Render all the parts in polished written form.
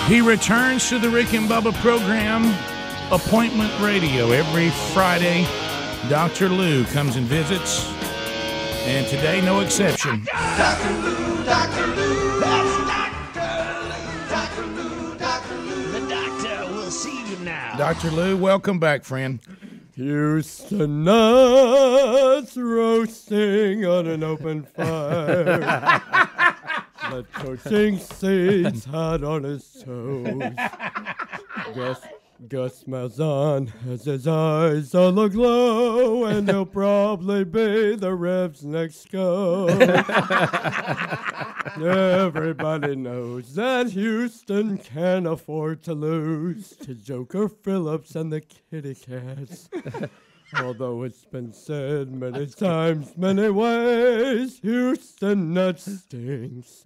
He returns to the Rick and Bubba program, Appointment Radio, every Friday. Dr. Lou comes and visits, and today no exception. Dr. Lou, Dr. Lou, that's Dr. Lou, Dr. Lou. The doctor will see you now. Dr. Lou, welcome back, friend. Houston nuts roasting on an open fire. The toasting seeds hot on his toes. Gus Malzahn has his eyes on aglow, and he'll probably be the Revs' next coach. Everybody knows that Houston can't afford to lose to Joker Phillips and the Kitty Cats. Although it's been said many times, many ways, Houston nuts stings.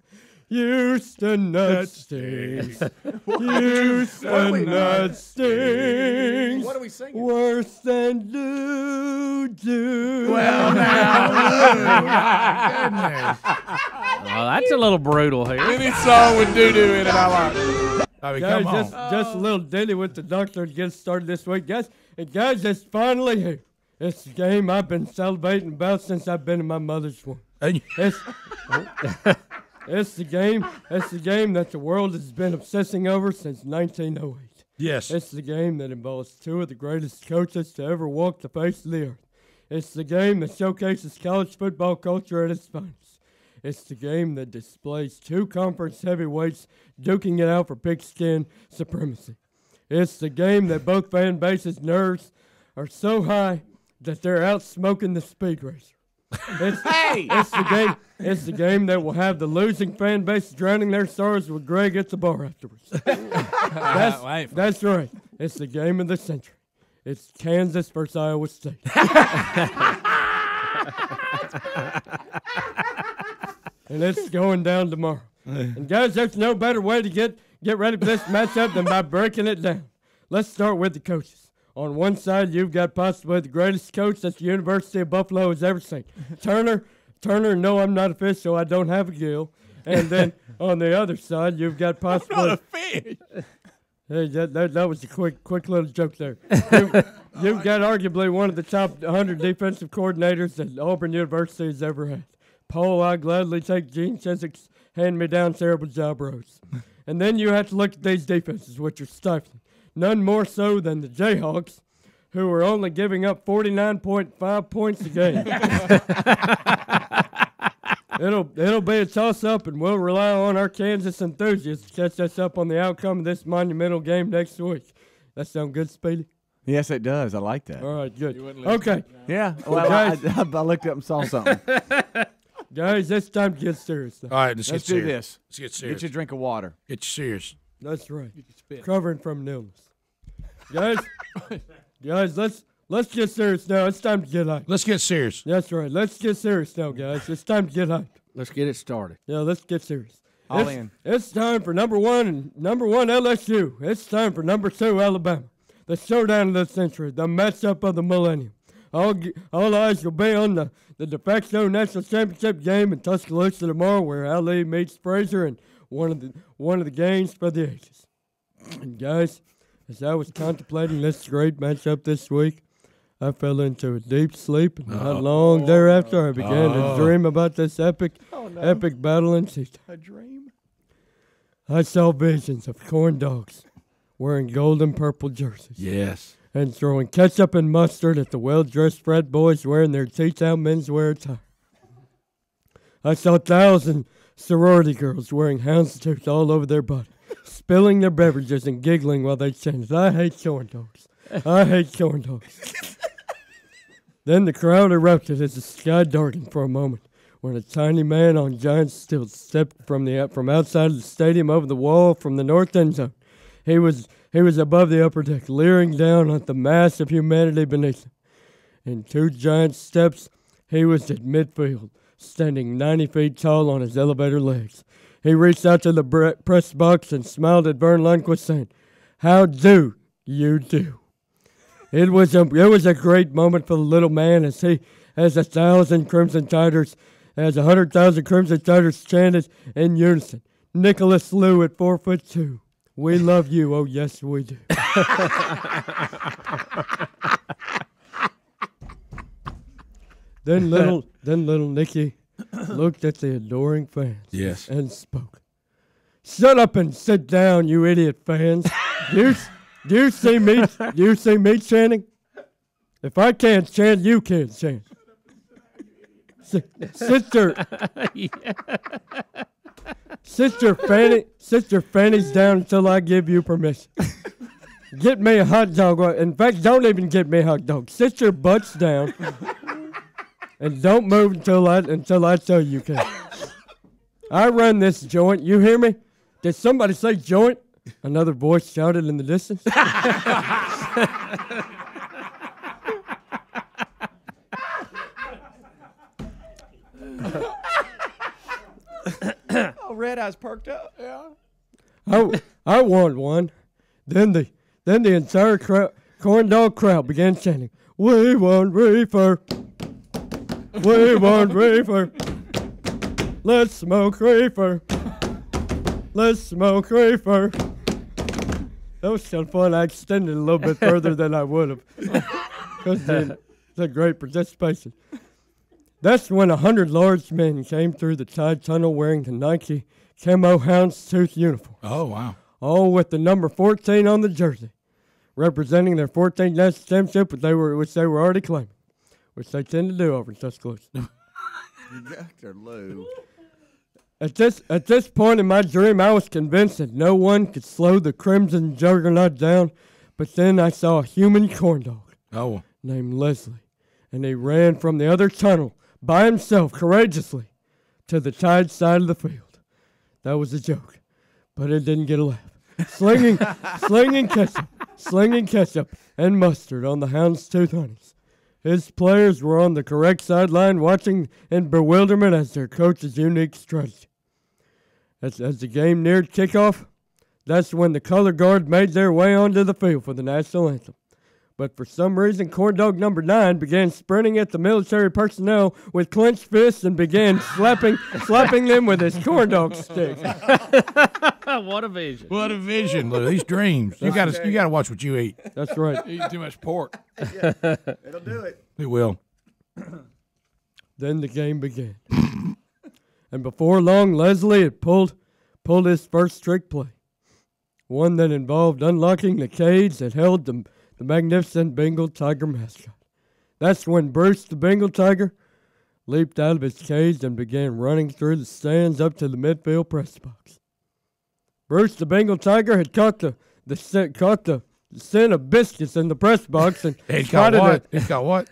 Houston nuts stings. Houston nuts stings. What are we singing? Worse than doo-doo. Well, now, goodness. Oh, that's a little brutal here. Any song with doo-doo in it, I like. I mean, Guys, come on. just a little ditty with the doctor to get started this week, guys. And guys, it's finally here. It's the game I've been salivating about since I've been in my mother's womb. It's the game that the world has been obsessing over since 1908. Yes. It's the game that involves two of the greatest coaches to ever walk the face of the earth. It's the game that showcases college football culture at its finest. It's the game that displays two conference heavyweights duking it out for pigskin supremacy. It's the game that both fan bases' nerves are so high that they're out smoking the speed racer. It's the game that will have the losing fan base drowning their sorrows with Greg at the bar afterwards. That's right. It's the game of the century. It's Kansas versus Iowa State. And it's going down tomorrow. And guys, there's no better way to get ready for this matchup than by breaking it down. Let's start with the coaches. On one side, you've got possibly the greatest coach that the University of Buffalo has ever seen. Turner, no, I'm not official. I don't have a gill. And then on the other side, you've got possibly... I'm not a fish. Hey, that was a quick little joke there. You've got arguably one of the top 100 defensive coordinators that Auburn University has ever had. Paul, I gladly take Gene Chizik's hand-me-down terrible job rose. And then you have to look at these defenses, which are stifling. None more so than the Jayhawks, who are only giving up 49.5 points a game. It'll be a toss-up, and we'll rely on our Kansas enthusiasts to catch us up on the outcome of this monumental game next week. That sound good, Speedy? Yes, it does. I like that. All right, good. Okay. Yeah, well, guys, I looked up and saw something. Guys, it's time to get serious now. All right, let's do serious. this. Let's get serious. Get you a drink of water. Get serious. That's right. Covering from an illness. Guys, let's get serious now. It's time to get hyped. Let's get serious. That's right. Let's get serious now, guys. It's time to get hyped. Let's get it started. Yeah, let's get serious. All in. It's time for number one LSU. It's time for number 2 Alabama. The showdown of the century, the matchup of the millennium. All eyes will be on the de facto national championship game in Tuscaloosa tomorrow, where Ali meets Frazier and one of the games for the ages. And guys, as I was contemplating this great matchup this week, I fell into a deep sleep, and not long thereafter, I began to dream about this epic battle in Cheetah. A dream? I saw visions of corn dogs wearing golden purple jerseys. Yes. And throwing ketchup and mustard at the well-dressed frat boys wearing their T-town menswear attire. I saw 1,000 sorority girls wearing houndstooth all over their body, spilling their beverages and giggling while they chanted, "I hate corn dogs. I hate corn dogs." Then the crowd erupted as the sky darkened for a moment, when a tiny man on giant stilts stepped from outside the stadium over the wall from the north end zone. He was above the upper deck, leering down at the mass of humanity beneath him. In 2 giant steps, he was at midfield, standing 90 feet tall on his elevator legs. He reached out to the press box and smiled at Vern Lundquist, saying, "How do you do?" It was a great moment for the little man as as 1,000 Crimson Tiders, as 100,000 Crimson Tiders chanted in unison. Nicholas Lou at 4'2". We love you. Oh, yes, we do. Then little Nicky looked at the adoring fans. Yes. And spoke. Shut up and sit down, you idiot fans. Do you see me? Do you see me chanting? If I can't chant, you can't chant. Sister Fanny's down until I give you permission. Get me a hot dog. In fact, don't even get me a hot dog. Sit your butts down and don't move until I tell you can. I run this joint. You hear me? Did somebody say joint? Another voice shouted in the distance. Oh, Red Eye's perked up. Yeah. I want one. Then the entire corn dog crowd began chanting, "We want reefer. We want reefer. Let's smoke reefer. Let's smoke reefer." That was kind of fun. I extended a little bit further than I would have. Because it's a great participation. That's when 100 large men came through the Tide Tunnel wearing the Nike camo houndstooth uniform. Oh, wow. All with the number 14 on the jersey, representing their 14th national championship, which they were already claiming, which they tend to do over in Tuscaloosa. Dr. Lou. At this point in my dream, I was convinced that no one could slow the Crimson Juggernaut down, but then I saw a human corn dog named Leslie, and he ran from the other tunnel by himself courageously to the Tide side of the field. That was a joke, but it didn't get a laugh. Slinging ketchup and mustard on the houndstooth honeys. His players were on the correct sideline watching in bewilderment as their coach's unique strategy. As the game neared kickoff, that's when the color guard made their way onto the field for the national anthem. But for some reason, corn dog number 9 began sprinting at the military personnel with clenched fists and began slapping them with his corn dog stick. What a vision! What a vision, Lou. These dreams. You got to watch what you eat. That's right. You eat too much pork. Yeah, it'll do it. It will. Then the game began. And before long, Leslie had pulled his first trick play. One that involved unlocking the cage that held the magnificent Bengal Tiger mascot. That's when Bruce the Bengal Tiger leaped out of his cage and began running through the stands up to the midfield press box. Bruce the Bengal Tiger had caught the sin of biscuits in the press box and He caught what?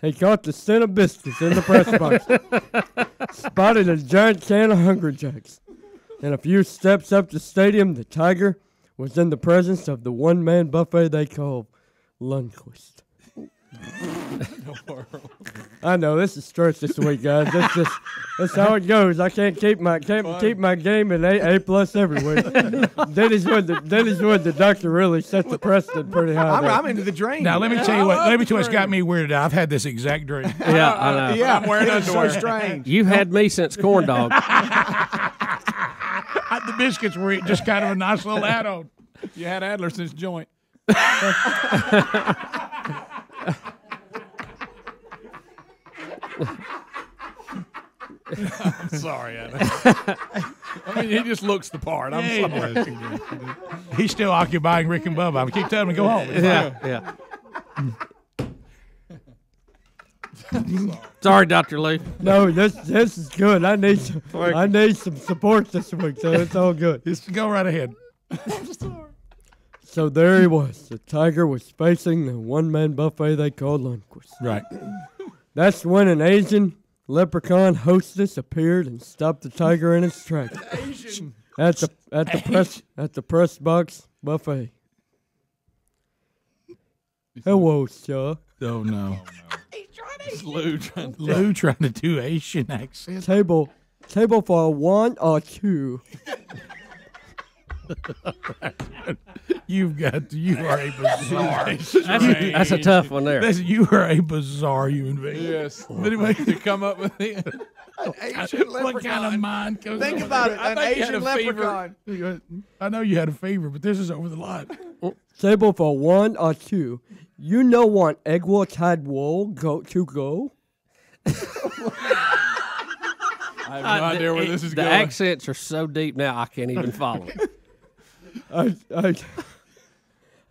He caught the sin of biscuits in the press box. Spotted a giant can of Hungry Jacks. And a few steps up the stadium, the Tiger was in the presence of the one-man buffet they called Lundquist. I know this is stretch this week, guys. That's how it goes. I can't keep my game at A+ every week. Denny's when the doctor really set the precedent pretty high. I'm into the dream. Now let me tell you what's got me weirded out. I've had this exact dream. Yeah, I know. Yeah, I'm wearing it's underwear. so strange. You had me since corn dog. The biscuits were just kind of a nice little add-on. You had Adler since joint. I'm sorry, Adler. I mean, he just looks the part. I'm sorry. He's still occupying Rick and Bubba. I keep telling him to go home. Yeah. Sorry, Dr. Lee. No, this is good. I need some support this week, so it's all good. Just go right ahead. So there he was. The Tiger was facing the one-man buffet they called Lundquist. Right. That's when an Asian leprechaun hostess appeared and stopped the Tiger in its tracks. At the press box buffet. Hello, sir. Oh no. It's Lou trying to Lou trying to do Asian accent. Table for 1 or 2. You are a bizarre. That's a tough one there. You are a bizarre human being. Yes. But anyway, To come up with it. Asian leprechaun. what kind of mind goes Think on? about it. I An think you had Asian a fever. leprechaun. I know you had a fever, but this is over the line. Table for 1 or 2. You know want egg will tide wool go to go? I have no idea where this is the going. accents are so deep now, I can't even follow.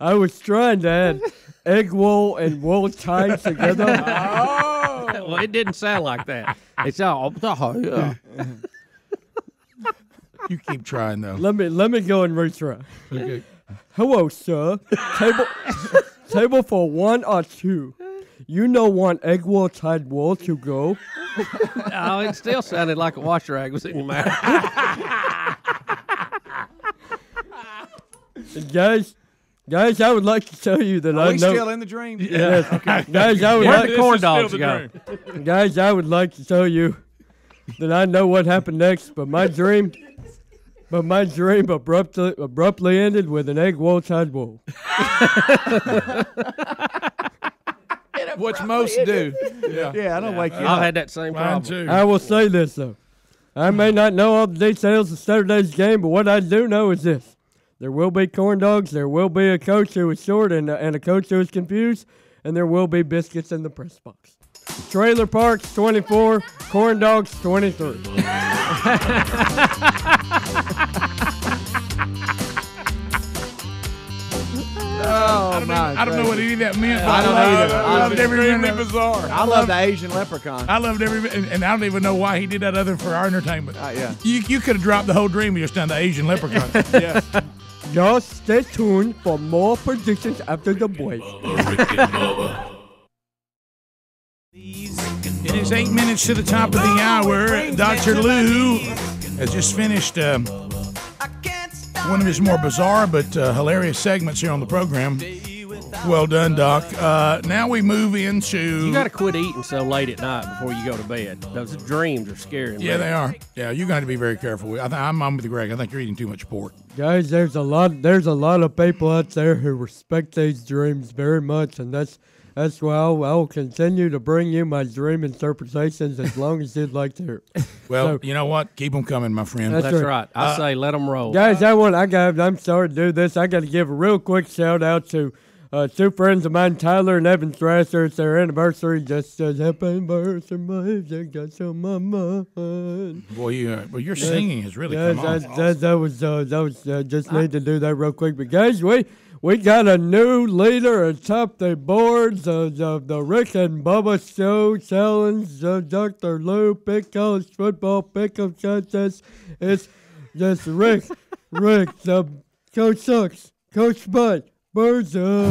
I was trying to add egg wool and wool tied together. Well, it didn't sound like that. It's all. Yeah. You keep trying though. Let me go and retry. Okay. Hello, sir. Table for 1 or 2. You know want egg wool tied wool to go? Oh, it still sounded like a washer rag was in your mouth. Guys, I would like to tell you that Are I we know. still in the dream? Yes. Guys, I would Where'd like the corn dogs go? Guys, I would like to tell you that I know what happened next, but my dream abruptly ended with an egg wool tied wool. Which most do. Yeah. Yeah, I don't wake you I've up. had that same Mine problem. too. I will say this though. I may not know all the details of Saturday's game, but what I do know is this. There will be corn dogs, there will be a coach who is short and a coach who is confused, and there will be biscuits in the press box. Trailer Parks 24, corn dogs 23. Oh, I don't know what any of that meant. But I don't either. I loved every minute Extremely of it. bizarre. I love the Asian leprechaun. I loved every bit, and I don't even know why he did that other than for our entertainment. Yeah. You could have dropped the whole dream and just done the Asian leprechaun. Yes. Y'all stay tuned for more predictions after the break. It is 8 minutes to the top of the hour. Dr. Lou has just finished one of his more bizarre but hilarious segments here on the program. Well done, Doc. Now we move into... You got to quit eating so late at night before you go to bed. Those dreams are scary. Yeah, they are. Yeah, you're going to be very careful. I'm with Greg. I think you're eating too much pork. Guys, there's a lot of people out there who respect these dreams very much, and that's why I will continue to bring you my dream interpretations as long as you'd like to. Well, you know what? Keep them coming, my friend. That's That's right. I say let them roll. Guys, I'm sorry to do this. I got to give a real quick shout out to two friends of mine, Tyler and Evan Strasser. It's their anniversary. Just says happy anniversary, I got on my mind. Boy, your singing has really Guys, come on. that was just need to do that real quick. But guys, we got a new leader atop the boards of the Rick and Bubba Show Challenge. Dr. Lou, pick college football, pick up contest. It's just Rick, the Coach Sucks, Coach Butt, Birds up.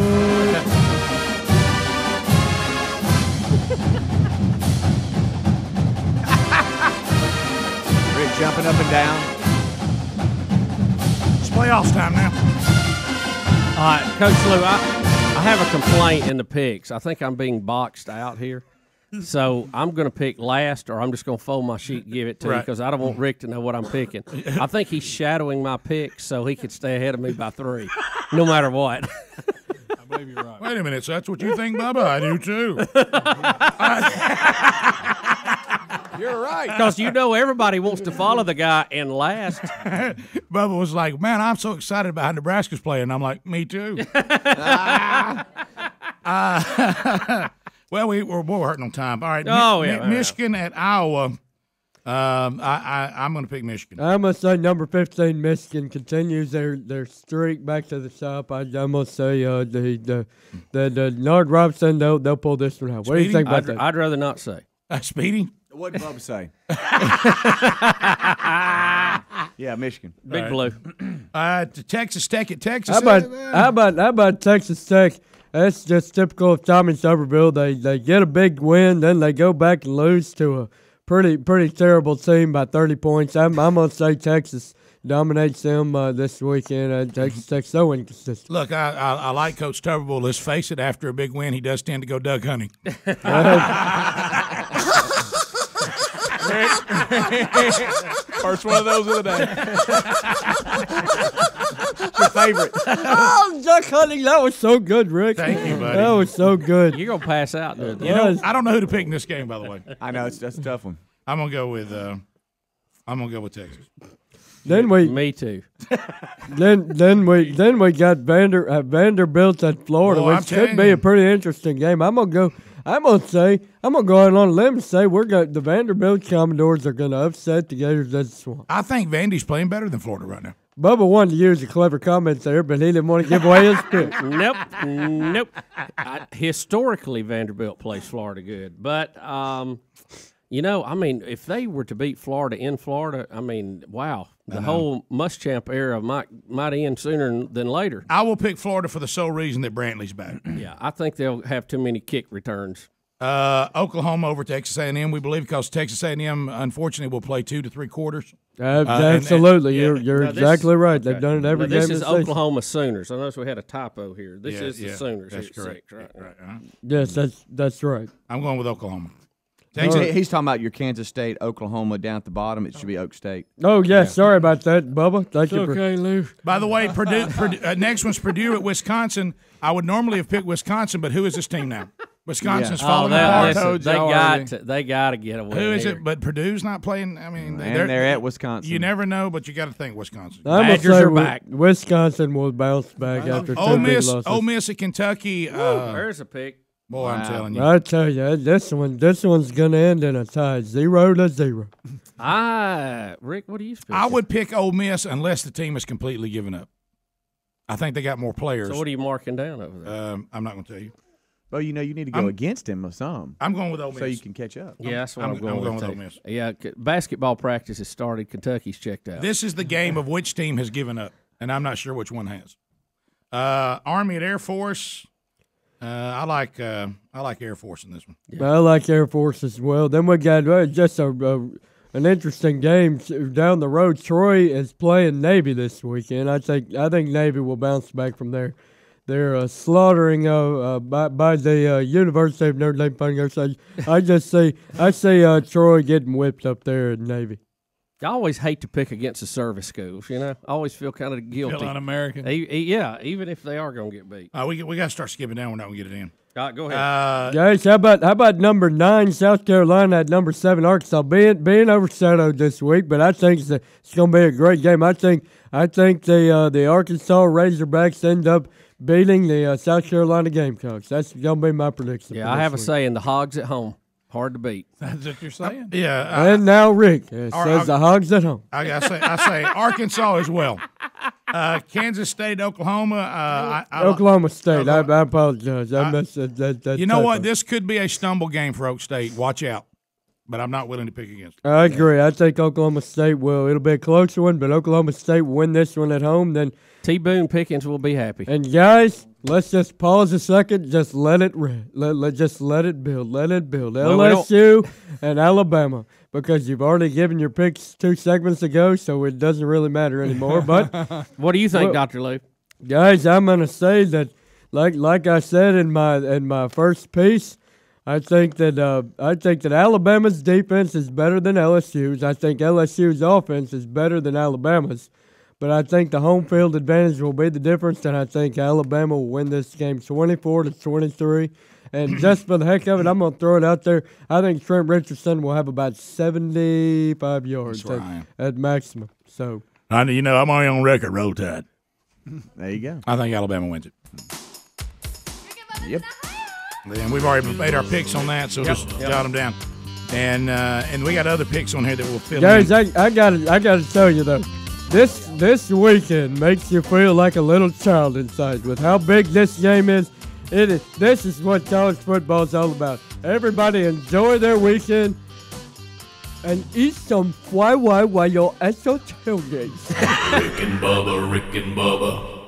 Rick jumping up and down. It's playoffs time now. All right, Coach Lou, I have a complaint in the picks. I think I'm being boxed out here. So I'm going to pick last, or I'm just going to fold my sheet and give it to you Right. because I don't want Rick to know what I'm picking. I think he's shadowing my picks so he could stay ahead of me by 3, no matter what. I believe you're right. Wait a minute. So that's what you think, Bubba? I do too. You're right. Because you know everybody wants to follow the guy in last. Bubba was like, "Man, I'm so excited about how Nebraska's playing." I'm like, "Me too." Well, we're hurting on time. All right. Oh, yeah. Michigan at Iowa. I'm going to pick Michigan. I must say, number 15, Michigan continues their streak back to the top. I must say, the Nard Robson, they'll pull this one out. What do you think about that? I'd rather not say. Speedy. What did Bubba say? Yeah, Michigan. Big Blue. To Texas Tech at Texas. How about Texas Tech? That's just typical of Tommy Tuberville. They get a big win, then they go back and lose to a pretty terrible team by 30 points. I'm gonna say Texas dominates them this weekend. Texas Tech so inconsistent. Look, I like Coach Tuberville. Let's face it, after a big win, he does tend to go duck hunting. First one of those of the day. your favorite. Oh, duck hunting. That was so good, Rick. Thank you, buddy. That was so good. You're gonna pass out, dude. You know, I don't know who to pick in this game, by the way. I know that's a tough one. I'm gonna go with Texas. Then we Me too. then we got Vanderbilt at Florida, Boy, I'm which could telling be you. a pretty interesting game. I'm gonna go out on a limb and say the Vanderbilt Commodores are gonna upset the Gators at the Swamp. I think Vandy's playing better than Florida right now. Bubba wanted to use a clever comment there, but he didn't want to give away his pick. Nope. Historically, Vanderbilt plays Florida good, but if they were to beat Florida in Florida, wow, the whole Muschamp era might end sooner than later. I will pick Florida for the sole reason that Brantley's back. Yeah, I think they'll have too many kick returns. Oklahoma over Texas A&M, we believe, because Texas A&M, unfortunately, will play 2 to 3 quarters. Absolutely, you're Now, this- exactly right. They've done it every Now, this game is of the season. Oklahoma Sooners. I noticed we had a typo here. This is the Sooners. That's here at correct. 6, right? Right, uh-huh. Yes, that's right. I'm going with Oklahoma. He's talking about your Kansas State, Oklahoma down at the bottom. It should be Oak State. Oh yeah, sorry about that, Bubba. Thank you. Lou. By the way, Purdue, next one's Purdue at Wisconsin. I would normally have picked Wisconsin, but who is this team now? Wisconsin's falling apart. They got to get a win. Who is here. it? But Purdue's not playing. I mean, And they're at Wisconsin. You never know, but you got to think Wisconsin. I'm gonna Badgers say are back. Wisconsin will bounce back after two Ole big Miss, losses. Ole Miss at Kentucky. There's a pick. Boy, I'm telling you. I tell you, this one's gonna end in a tie, 0-0. Rick, what do you think? I would pick Ole Miss unless the team is completely given up. I think they got more players. So what are you marking down over there? I'm not going to tell you. Well, you need to go against him or some. I'm going with Ole Miss. So you can catch up. Yeah, that's what I'm I'm going with too. Ole Miss. Yeah, basketball practice has started. Kentucky's checked out. This is the game of which team has given up, and I'm not sure which one has. Army at Air Force. I like Air Force in this one. Yeah. I like Air Force as well. Then we got just an interesting game down the road. Troy is playing Navy this weekend. I think Navy will bounce back from there. They're slaughtering by the University of Notre Dame Fighting Irish. I see Troy getting whipped up there at Navy. I always hate to pick against the service schools. I always feel kind of guilty. Feel un-American. Yeah, even if they are going to get beat. We got to start skipping down. We're not going to get it in. All right, go ahead. Guys, how about number 9 South Carolina at number 7 Arkansas being overshadowed this week? But I think it's going to be a great game. I think the Arkansas Razorbacks end up beating the South Carolina Gamecocks. That's going to be my prediction. Yeah, I have a saying: the Hogs at home, hard to beat. That's what you're saying. Yeah. And now Rick says the Hogs at home. I say Arkansas as well. Kansas State, Oklahoma. Oklahoma State. I apologize. I missed that. You know what? This could be a stumble game for Oak State. Watch out. But I'm not willing to pick against them. I agree. I think Oklahoma State will. It'll be a closer one, but Oklahoma State will win this one at home. Then T-Boone Pickens will be happy. And guys, let's just pause a second. Just let it just let it build. Let it build. LSU and Alabama, because you've already given your picks 2 segments ago, so it doesn't really matter anymore. But what do you think, Dr. Lou? Guys, I'm gonna say that, like I said in my first piece, I think that Alabama's defense is better than LSU's. I think LSU's offense is better than Alabama's. But I think the home field advantage will be the difference, and I think Alabama will win this game 24-23. And just for the heck of it, I'm going to throw it out there. I think Trent Richardson will have about 75 yards at maximum. So, I'm already on record. Roll Tide. There you go. I think Alabama wins it. Yep. And we've already made our picks on that, so just jot them down. And we got other picks on here that will fill guys, in. I got to tell you though, this weekend makes you feel like a little child inside with how big this game is. This is what college football is all about. Everybody enjoy their weekend and eat some while you're at your tailgates. Rick and Bubba, Rick and Bubba.